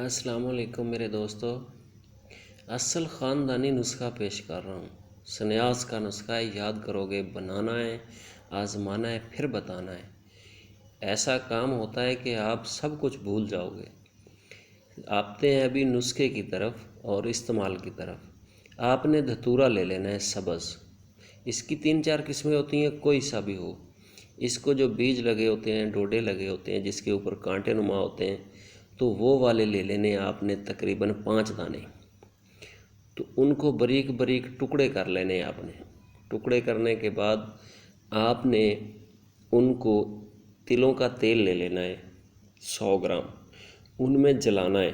السلام علیکم میرے دوستو، اصل خاندانی نسخہ پیش کر رہا ہوں۔ سنیاس کا نسخہ ہے، یاد کرو گے، بنانا ہے، آزمانا ہے، پھر بتانا ہے۔ ایسا کام ہوتا ہے کہ آپ سب کچھ بھول جاؤ گے۔ آتے ہیں ابھی نسخے کی طرف اور استعمال کی طرف۔ آپ نے دھتورا لے لینا ہے، سبز۔ اس کی 3-4 قسمیں ہوتی ہیں، کوئی سا بھی ہو۔ اس کو جو بیج لگے ہوتے ہیں، ڈوڈے لگے ہوتے ہیں، جس کے اوپر کانٹے نما ہوتے ہیں، تو وہ والے لے لینے آپ نے تقریباً 5 دانے۔ تو ان کو باریک باریک ٹکڑے کر لینے آپ نے۔ ٹکڑے کرنے کے بعد آپ نے ان کو تلوں کا تیل لے لینا ہے 100 گرام، ان میں جلانا ہے۔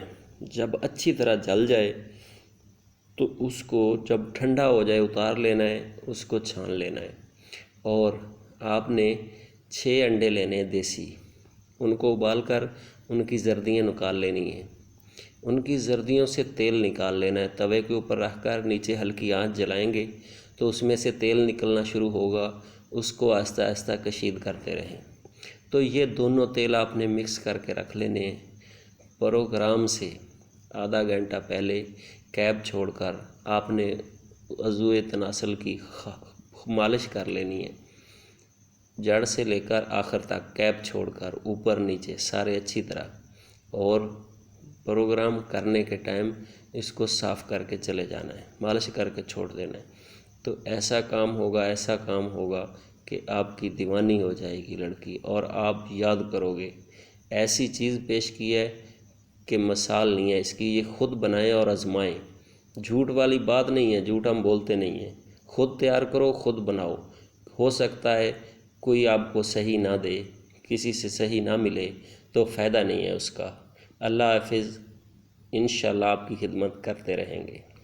جب اچھی طرح جل جائے تو اس کو جب ٹھنڈا ہو جائے اتار لینا ہے، اس کو چھان لینا ہے۔ اور آپ نے 6 انڈے لینے ہیں دیسی، ان کو ابال کر ان کی زردیاں نکال لینی ہیں۔ ان کی زردیوں سے تیل نکال لینا ہے۔ توے کے اوپر رکھ کر نیچے ہلکی آنچ جلائیں گے تو اس میں سے تیل نکلنا شروع ہوگا، اس کو آہستہ آہستہ کشید کرتے رہیں۔ تو یہ دونوں تیل آپ نے مکس کر کے رکھ لینے ہیں۔ پروگرام سے آدھا گھنٹہ پہلے کیپ چھوڑ کر آپ نے عضو تناسل کی مالش کر لینی ہے، جڑ سے لے کر آخر تک، کیپ چھوڑ کر اوپر نیچے سارے اچھی طرح۔ اور پروگرام کرنے کے ٹائم اس کو صاف کر کے چلے جانا ہے، مالش کر کے چھوڑ دینا ہے۔ تو ایسا کام ہوگا کہ آپ کی دیوانی ہو جائے گی لڑکی، اور آپ یاد کرو گے ایسی چیز پیش کی ہے کہ مثال نہیں ہے اس کی۔ یہ خود بنائیں اور آزمائیں، جھوٹ والی بات نہیں ہے، جھوٹ ہم بولتے نہیں ہیں۔ خود تیار کرو، خود بناؤ۔ ہو سکتا ہے کوئی آپ کو صحیح نہ دے، کسی سے صحیح نہ ملے، تو فائدہ نہیں ہے اس کا۔ اللہ حافظ، انشاءاللہ آپ کی خدمت کرتے رہیں گے۔